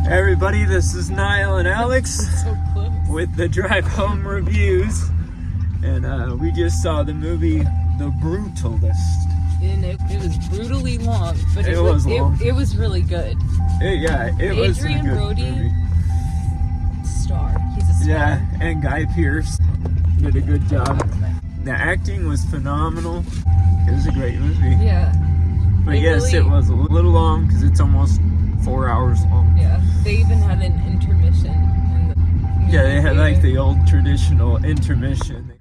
Everybody, this is Niall and Alex So close. with the Drive Home Reviews, and we just saw the movie The Brutalist. And it was brutally long, but It was long. It was really good. It was a Adrian good Brody, movie. Star. He's a star. Yeah, and Guy Pearce did a good job. The acting was phenomenal. It was a great movie. Yeah. But They yes, really- it was a little long because it's almost 4 hours long. Yeah. They even had an intermission in the Yeah, they had like theater. the old traditional intermission.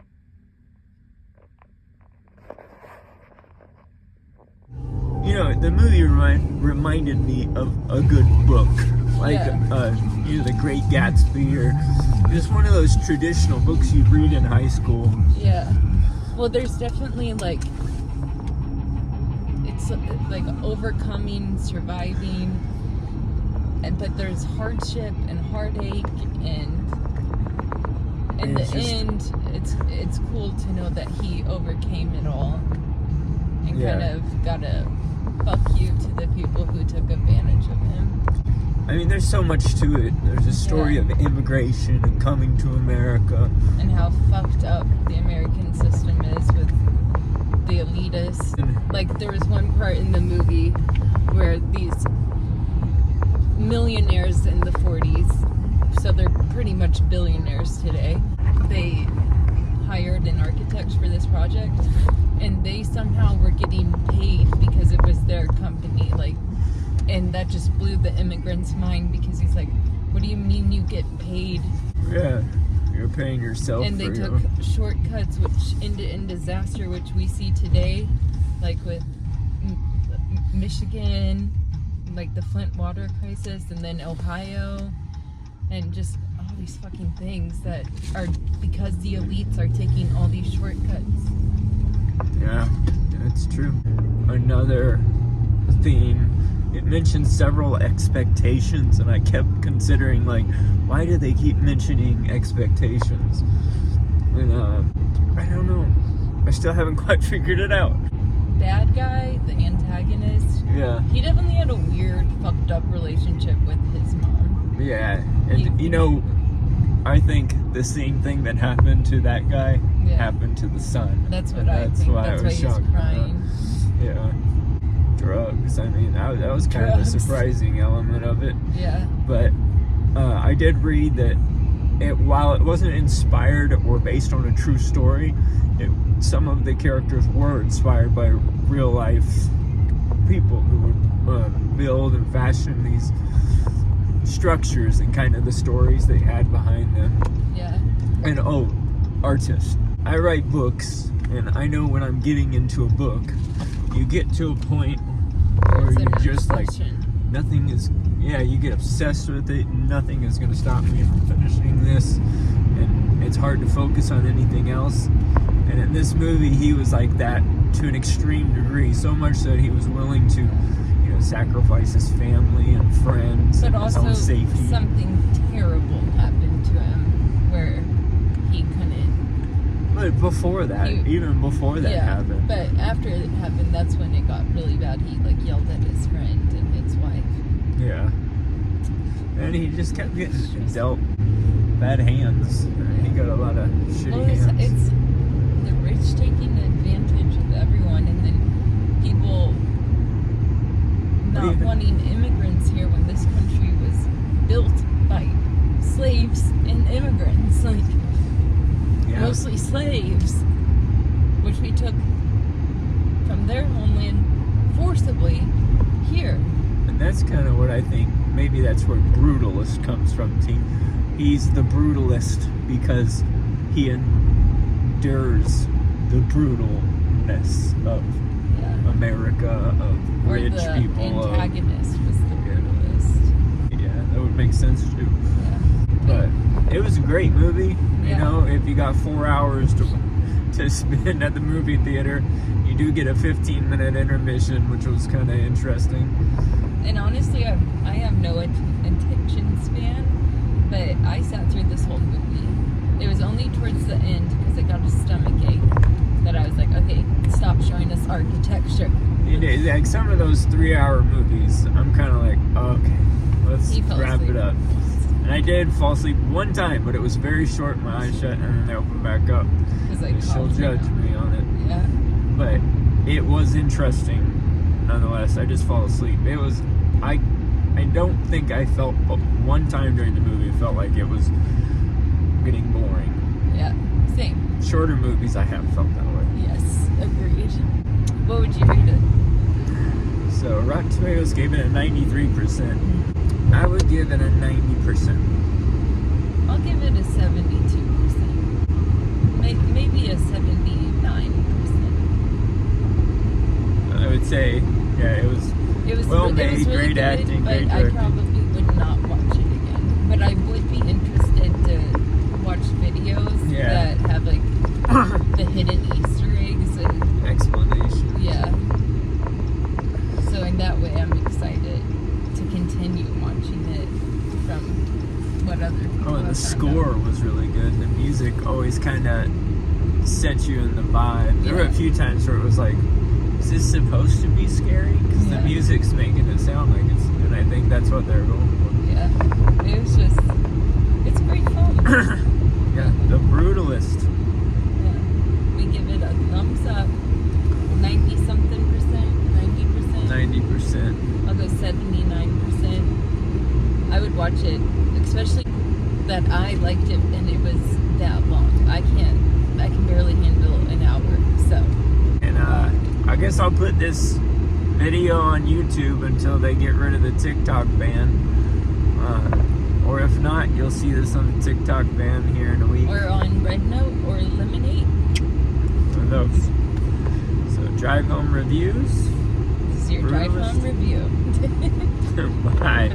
You know, the movie reminded me of a good book, like The Great Gatsby, or just one of those traditional books you'd read in high school. Yeah. Well, there's definitely it's like overcoming, surviving, but there's hardship and heartache, and in the end, it's cool to know that he overcame it all and kind of got a fuck you to the people who took advantage of him. I mean, there's so much to it. There's a story of immigration and coming to America. And how fucked up the American system is with the elitists. Like, there was one part in the movie where these millionaires in the 40s, so they're pretty much billionaires today, they hired an architect for this project, and they somehow were getting paid because it was their company, and that just blew the immigrant's mind, because he's like, what do you mean you get paid? Yeah, you're paying yourself. And they took shortcuts which ended in disaster, which we see today, like with Michigan, like the Flint water crisis, and then Ohio, and just all these fucking things that are because the elites are taking all these shortcuts. Yeah, that's true. Another theme, it mentions several expectations, and I kept considering, why do they keep mentioning expectations? And I don't know. I still haven't quite figured it out. Bad guy, the antagonist, he definitely had a weird, fucked up relationship with his mom. Yeah, and I think the same thing that happened to that guy happened to the son. That's what I think. That's why he's crying. Yeah. Drugs. I mean, that was kind of a surprising element of it. Yeah. But I did read that while it wasn't inspired or based on a true story, some of the characters were inspired by real life people who would build and fashion these structures and kind of the stories they had behind them. Yeah. And artists. I write books, and I know when I'm getting into a book, you get to a point where you're just nothing is, you get obsessed with it, and nothing is going to stop me from finishing this, and it's hard to focus on anything else. And in this movie, he was like that to an extreme degree, so much that he was willing to, sacrifice his family and friends, but and his also own safety. Something terrible happened to him where he couldn't. But before that, even before that happened. But after it happened, that's when it got really bad. He yelled at his friend and his wife. Yeah. And he just kept getting dealt bad hands. He got a lot of shitty hands. It's the rich taking advantage of everyone, and then people not wanting immigrants here when this country was built by slaves and immigrants, mostly slaves, which we took from their homeland forcibly here. And that's kind of what I think, maybe that's where Brutalist comes from. He's the brutalist because he endures the brutalness of America, of rich people. The antagonist was the brutalist. Yeah, that would make sense too. Yeah. But it was a great movie. You know, if you got 4 hours to spend at the movie theater, you do get a 15-minute intermission, which was kind of interesting. And honestly, I have no attention span, but I sat through this whole movie. It was only towards the end, because I got a stomachache, that I was like, okay, stop showing us architecture. Like some of those 3-hour movies, I'm kind of like, okay, let's He fell wrap asleep it up. once. And I did fall asleep one time, but it was very short. My eyes shut, and then they opened back up. 'Cause I She'll called judge her. me on it. Yeah. But it was interesting, nonetheless. I just fall asleep. It was, I don't think I felt, one time during the movie, it felt like it was getting boring. Yeah. Same. Shorter movies, I have felt that way. Yes. Agreed. What would you rate it? So Rotten Tomatoes gave it a 93%. I would give it a 90%. I'll give it a 72%. Maybe a 79%. I would say, yeah, it was well made, it was really great good, acting, but great I directing. probably would not watch it again. But I would be interested to watch videos Yeah. that have like the hidden Easter eggs and Explanation. yeah. So in that way, I'm excited to continue watching it from what other people Oh, and the have found score out. was really good. The music always kind of sets you in the vibe. There were a Yeah. few times where it was like, is this supposed to be scary? Because the Yeah. music's making it sound like it's, and I think that's what they're going for. Yeah, it was just, it's great fun. Yeah, The Brutalist. Yeah. We give it a thumbs up. 90-something%, 90%. 90%. I'll go 79%. I would watch it, especially that I liked it and it was that long. I can barely handle an hour, so. And I guess I'll put this video on YouTube until they get rid of the TikTok ban. Or if not, you'll see this on the TikTok ban here in a week. Or on Red Note or Lemonade. One of those. So drive home reviews. This is your drive Brutalist. home review. Bye.